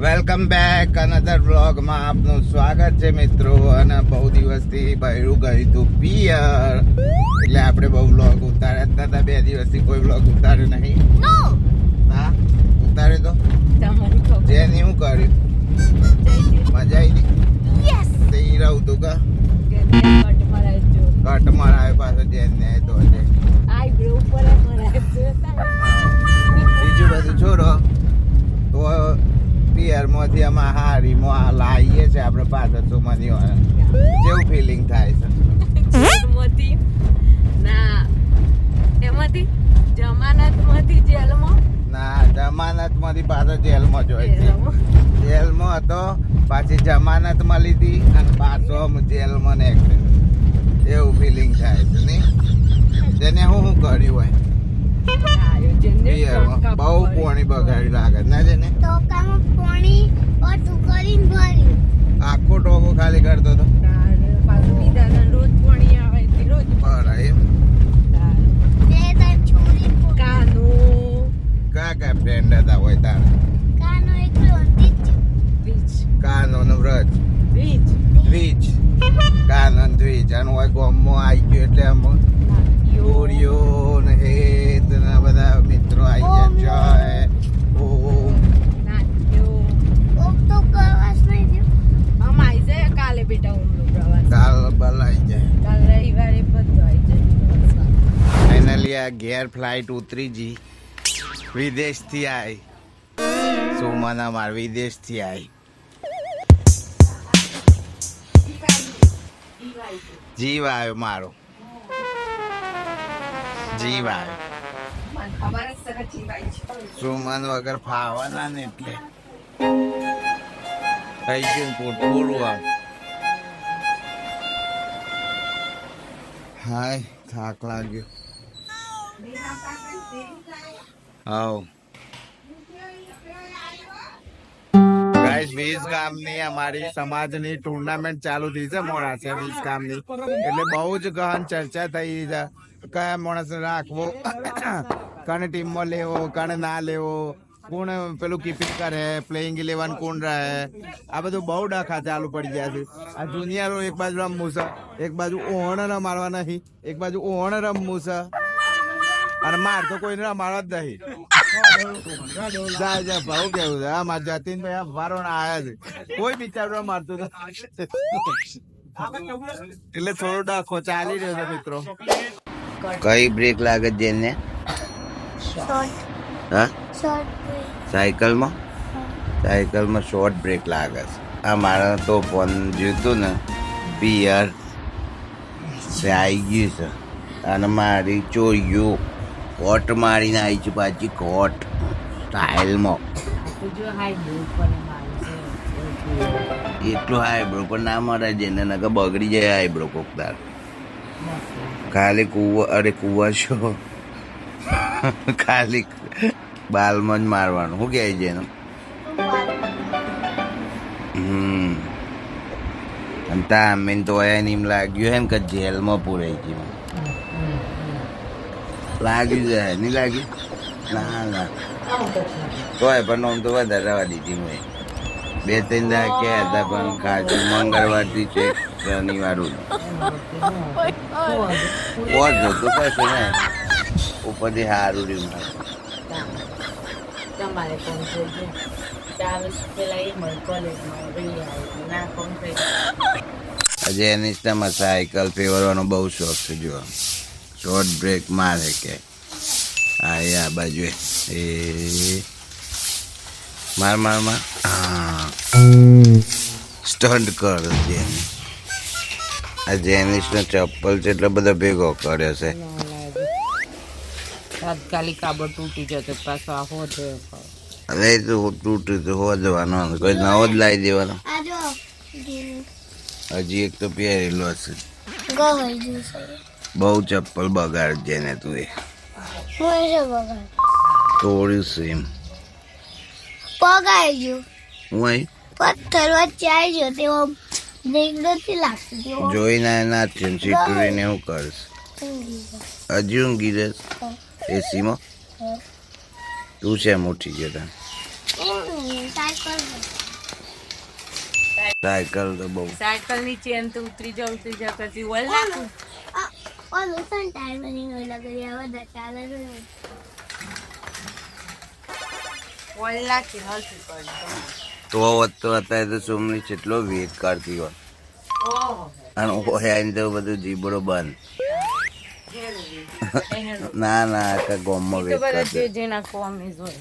Welcome back another વ્લોગમાં આપનું સ્વાગત છે મિત્રો. અને બહુ દિવસથી બહેરું ગયું હતું પિયર, એટલે આપણે બહુ વ્લોગ ઉતાર્યા જ નતા. 2 દિવસથી કોઈ વ્લોગ ઉતાર્યો નહીં. હા ઉતાર્યો તો જેની શું કર્યું? મજા આવી તે રહું તું કા કટ મરાયો પાછો જેન ને તો બીજું બધું છોડો. તો પિયર માંથી અમે હારીમાં લાવીએ છીએ આપણે પાછળ સુમની જેવું ફિલિંગ થાય છે. ના જમાનત માંથી પાછો જેલમાં જોઈ છે. જેલમાં હતો પાછી જમાનત મળી હતી અને પાછો જેલમાં ને એવું ફિલિંગ થાય છે નહીં? તેને હું કર્યું હોય બહુ પાણી બગાડી લાગે ના જેને આખો ટોકો ખાલી કરતો હતો. કયા ફ્રેન્ડ હતા હોય તારા? કાનો નો વ્રજ દ્વિજ કાનો દ્વિજ અને હોય ગોમમાં આવી ગયો એટલે આમ ઓરિયો ને હેત ને બધા મિત્રો આવી ગયા. જય ફાઇનલી આ ઘેર ફ્લાઇટ ઉતરી જી. વિદેશ થી આવી સોમાના માર વિદેશ થી આવી જીવ આવ્યો મારો જીવ આવ્યો. સુમન વગર ફાવાના ને એટલે થઈ ગયું પૂરું આમ. હાય થાક લાગ્યો. હાઉ ગાઈસ વીસ ગામની અમારી સમાજની ટુર્નામેન્ટ ચાલુ થઈ છે મોડા છે 20 ગામની. એટલે બહુ જ ગહન ચર્ચા થઈ છે કયા માણસ રાખવો, કને ટીમમાં લેવો, કને ના લેવો, કોણ પેલું કીપિંગ કરે, પ્લેઇંગ 11 કોણ રહે. આ બધું બહુ ડખા ચાલુ પડી ગયા છે. આ જુનિયરો એક બાજુ રમવું છે, એક બાજુ ઓણ રમાડવા નહીં, એક બાજુ ઓણ રમવું છે અને માર તો કોઈને રમાડવા જ નહીં. જાય ભાવ કેવું છે આ જતીનભાઈ વારો આયા છે, કોઈ બિચારો મારતું એટલે થોડો ડખો ચાલી રહ્યો છે મિત્રો. કઈ બ્રેક લાગે જેને? હા સાયકલમાં શોર્ટ બ્રેક લાગે છે. આ મારા તો ફોન જોયું ને પિયર આવી ગયું છે અને મારી ચોરીઓ કોટ મારીને આવી છે પાછી કોટ સ્ટાઇલમાં. એટલું હાઈબ્રો પણ ના મળે જેને નકર બગડી જાય હાઈબ્રો કોકદાર. ખાલી કુવા છો ખાલી બાલમાં જ મારવાનું. શું કહે છે એનું? અને તામીન તો એમ લાગ્યું એમ કે જેલમાં પૂરાઈ ગયું. લાગ્યું જાય નહીં લાગ્યું? ના તોય પણ આમ તો વધારે રવા દીધી મેં. 2-3 દાડા ક્યાં હતા પણ ખાજુ મંગળવારથી છે શનિવાર જોતું કશું ને ઉપરથી સારું રહ્યું. આજે એની સાયકલ ફેરવાનો બહુ શોખ છે. જો શોર્ટ બ્રેક મારે કે આ બાજુ એ માર હા સ્ટન્ટ કર જેની. આ જેનિસનો ચપ્પલ છે એટલે બધા ભેગો કર્યો છે. તાત્કાલિક કાબડ તૂટી જતો પાછો આખો હવે તો તૂટ્યું તો હો જવાનો, કોઈ નવો જ લાવી દેવાનો. હજી એક તો પહેરેલો હશે. બહુ ચપ્પલ બગાડ જેને તું એ તોડ્યું છે એમ. પગાઈ ગયું હું પથ્થર વચ્ચે આવી ગયો તેવો નથી લાગતું. જોઈને નાચે ચીટરીને હું કરીશ? હજી ઊંઘી જઈશ એસીમાં? તું છે ઉઠી ગયો તા? સાયકલ તો બહુ સાયકલ ની ચેન તો ઉતરી જાવ પછી ઓલ નાખું. ઓલું છે ને ટાયર બની ઓલા કરી આ બધા ચાલે છે ઓલ નાખી હલતી પડી. તો અત્યારે તો સોમની કેટલો વેટ કરતી હોય ઓહો અને ઓયાને તો બધું જીબડો બંધ. એનો ના ના આખા ગામમાં તો વેટ બધા કરતી જે જેના કોમેજ હોય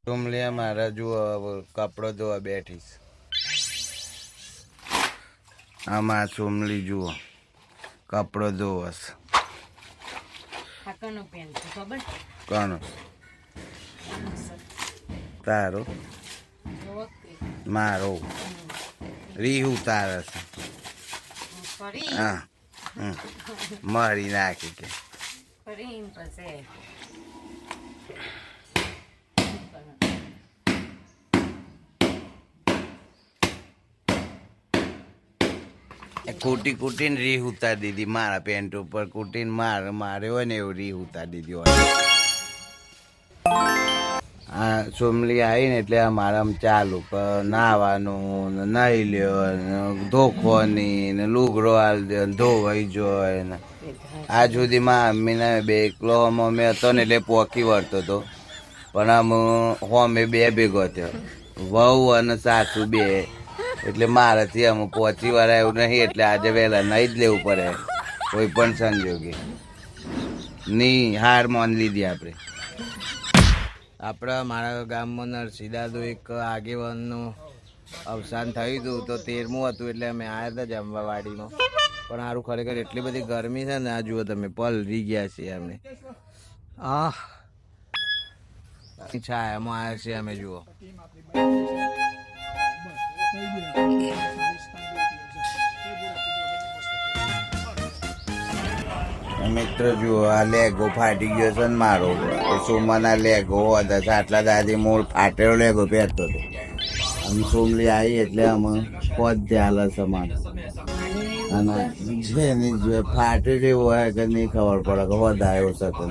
સોમલી મારા જુઓ કપડો ધોવા બેઠીશ. આમાં સોમલી જુઓ કપડો ધોવસ. કાકાનો પેન છે ખબર કોણ તારો ઓકે મારો રીહુ તારે છે. ફરી હા મારી નાખી કે ફરી પછી કૂટી કૂટીને રીહ ઉતારી દીધી મારા પેન્ટ ઉપર. કૂટીને મારે હોય ને એવું રીહ ઉતારી દીધી હોય. આ સોમલી આવી ને એટલે અમારામાં ચાલુ નાવાનું નાહી લ્યો ને ધોખવાની ને લુગડો હાલ દે ધોવાઈ જોય ને આ સુધીમાં અમ્મીને બે એકલો અમે હતો ને એટલે પોકી વળતો હતો. પણ આમ હોમે બે ભેગો થયો વહુ અને સાસુ બે એટલે મારાથી આમ પહોંચી વળાય એવું નહીં. એટલે આજે વહેલા નહીં જ લેવું પડે કોઈ પણ સંજોગે. ની હાર માન લીધી આપણે. આપણા મારા ગામમાં નરસિંહ દાદુ એક આગેવાનનું અવસાન થયું હતું તો 13મું હતું એટલે અમે આવ્યા હતા જમવા વાડીમાં. પણ સારું ખરેખર એટલી બધી ગરમી છે ને આ જુઓ તમે પલરી ગયા છીએ અમે. છાયામાં આવ્યા છીએ અમે જુઓ. મિત્રો જુઓ આ લેગો ફાટી ગયો છે ને મારો. સોમાના લેગો હતા આટલા દાદી મૂળ ફાટેલો લેગો પહેરતો હતો. આમ સોમલી આવી એટલે અમે પોત ચાલે સમાન અને જેની ફાટે જેવું હોય કે નહીં ખબર પડે કે હોદા આવ્યો શકે.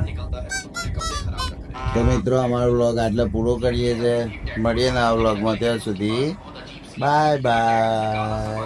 તો મિત્રો અમારો વ્લોગ આટલે પૂરો કરીએ છીએ. મળીએ ને આ વ્લોગમાં ત્યાં સુધી બાય બાય.